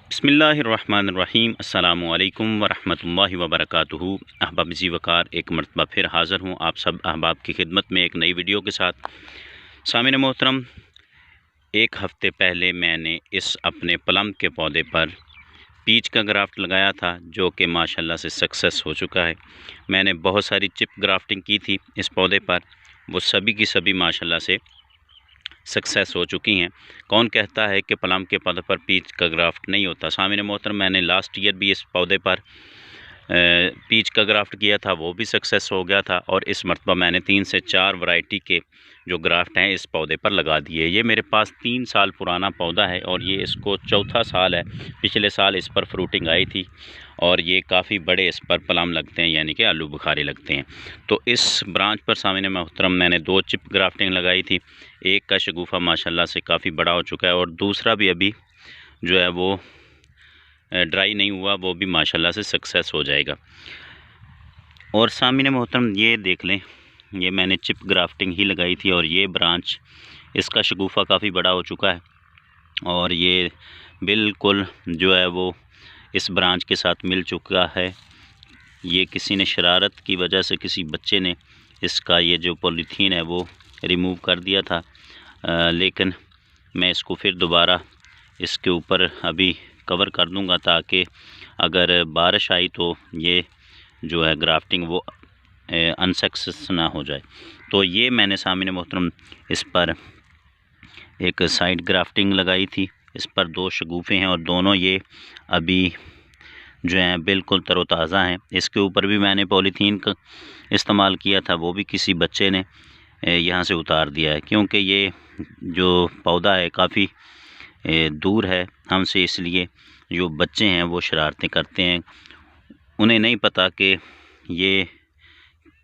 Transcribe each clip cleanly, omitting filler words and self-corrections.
बिस्मिल्लाहिर्रहमानिर्रहीम अस्सलामु अलैकुम वरहमतुल्लाहि वबरकातुहू। अहबाब जी वकार एक मरतबा फिर हाज़िर हूँ आप सब अहबाब की खिदमत में एक नई वीडियो के साथ। सामिन मोहतरम, एक हफ़्ते पहले मैंने इस अपने प्लम के पौधे पर पीच का ग्राफ्ट लगाया था, जो कि माशाल्लाह से सक्सेस हो चुका है। मैंने बहुत सारी चिप ग्राफ्टिंग की थी इस पौधे पर, वो सभी की सभी माशाल्लाह से सक्सेस हो चुकी हैं। कौन कहता है कि प्लम के पौधे पर पीच का ग्राफ्ट नहीं होता। सामिन मोहतरम, मैंने लास्ट ईयर भी इस पौधे पर पीच का ग्राफ्ट किया था, वो भी सक्सेस हो गया था। और इस मरतबा मैंने 3 से 4 वैरायटी के जो ग्राफ्ट हैं इस पौधे पर लगा दिए। ये मेरे पास 3 साल पुराना पौधा है और ये इसको चौथा साल है। पिछले साल इस पर फ्रूटिंग आई थी और ये काफ़ी बड़े इस पर प्लम लगते हैं, यानी कि आलू बुखारे लगते हैं। तो इस ब्रांच पर सामने मोहतरम मैंने 2 चिप ग्राफ्टिंग लगाई थी। एक का शगुफ़ा माशाल्लाह से काफ़ी बड़ा हो चुका है और दूसरा भी अभी जो है वो ड्राई नहीं हुआ, वो भी माशाल्लाह से सक्सेस हो जाएगा। और सामने मोहतरम ये देख लें, ये मैंने चिप ग्राफ्टिंग ही लगाई थी और ये ब्रांच इसका शगुफ़ा काफ़ी बड़ा हो चुका है और ये बिल्कुल जो है वो इस ब्रांच के साथ मिल चुका है। ये किसी ने शरारत की वजह से, किसी बच्चे ने इसका ये जो पॉलीथीन है वो रिमूव कर दिया था, लेकिन मैं इसको फिर दोबारा इसके ऊपर अभी कवर कर दूंगा ताकि अगर बारिश आई तो ये जो है ग्राफ्टिंग वो अनसक्सेस ना हो जाए। तो ये मैंने सामने मोहतरम इस पर एक साइड ग्राफ्टिंग लगाई थी। इस पर 2 शगुफ़े हैं और दोनों ये अभी जो हैं बिल्कुल तरोताज़ा हैं। इसके ऊपर भी मैंने पॉलीथीन का इस्तेमाल किया था, वो भी किसी बच्चे ने यहाँ से उतार दिया है, क्योंकि ये जो पौधा है काफ़ी दूर है हमसे, इसलिए जो बच्चे हैं वो शरारतें करते हैं। उन्हें नहीं पता कि ये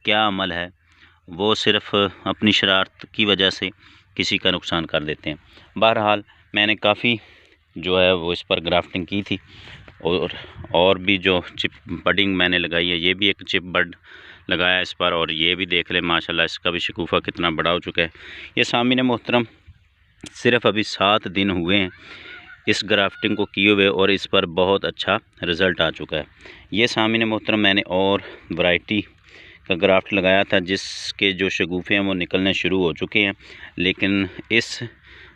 क्या अमल है, वो सिर्फ़ अपनी शरारत की वजह से किसी का नुकसान कर देते हैं। बहरहाल मैंने काफ़ी जो है वो इस पर ग्राफ्टिंग की थी और भी जो चिप बडिंग मैंने लगाई है, ये भी एक चिप बड लगाया इस पर और ये भी देख लें माशाल्लाह इसका भी शगुफ़ा कितना बड़ा हो चुका है। ये सामने मोहतरम सिर्फ़ अभी 7 दिन हुए हैं इस ग्राफ्टिंग को किए हुए और इस पर बहुत अच्छा रिज़ल्ट आ चुका है। ये सामने मोहतरम मैंने और वैरायटी का ग्राफ्ट लगाया था जिसके जो शगुफ़े हैं वो निकलने शुरू हो चुके हैं, लेकिन इस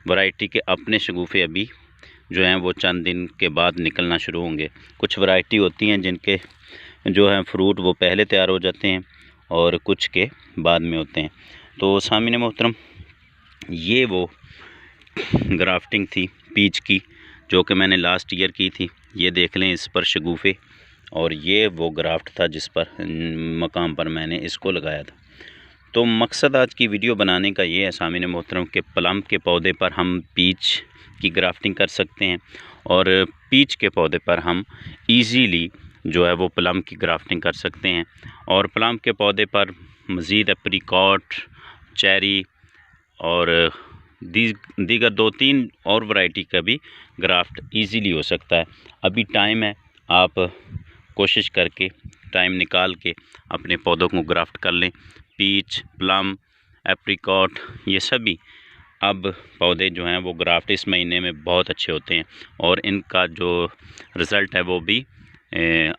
वैरायटी के अपने शगुफ़े अभी जो हैं वो चंद दिन के बाद निकलना शुरू होंगे। कुछ वैरायटी होती हैं जिनके जो है फ्रूट वो पहले तैयार हो जाते हैं और कुछ के बाद में होते हैं। तो सामने मोहतरम ये वो ग्राफ्टिंग थी पीच की जो कि मैंने लास्ट ईयर की थी। ये देख लें इस पर शगुफ़े और ये वो ग्राफ्ट था जिस पर मकाम पर मैंने इसको लगाया था। तो मकसद आज की वीडियो बनाने का ये है सामने मोहतरम के प्लम के पौधे पर हम पीच की ग्राफ्टिंग कर सकते हैं और पीच के पौधे पर हम इजीली जो है वो प्लम की ग्राफ्टिंग कर सकते हैं। और प्लम के पौधे पर मज़ीद एप्रिकॉट, चेरी और दीगर 2-3 और वैरायटी का भी ग्राफ्ट इजीली हो सकता है। अभी टाइम है, आप कोशिश करके टाइम निकाल के अपने पौधों को ग्राफ्ट कर लें। पीच, प्लम, एप्रिकॉट, ये सभी अब पौधे जो हैं वो ग्राफ्ट इस महीने में बहुत अच्छे होते हैं और इनका जो रिज़ल्ट है वो भी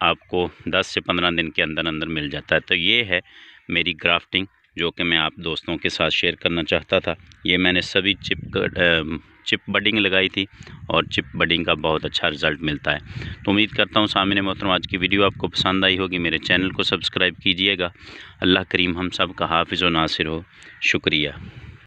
आपको 10 से 15 दिन के अंदर अंदर मिल जाता है। तो ये है मेरी ग्राफ्टिंग जो कि मैं आप दोस्तों के साथ शेयर करना चाहता था। ये मैंने सभी चिप बडिंग लगाई थी और चिप बडिंग का बहुत अच्छा रिज़ल्ट मिलता है। तो उम्मीद करता हूँ सामने मोहतरम आज की वीडियो आपको पसंद आई होगी। मेरे चैनल को सब्सक्राइब कीजिएगा। अल्लाह करीम हम सब का हाफिज़ व नासिर हो। शुक्रिया।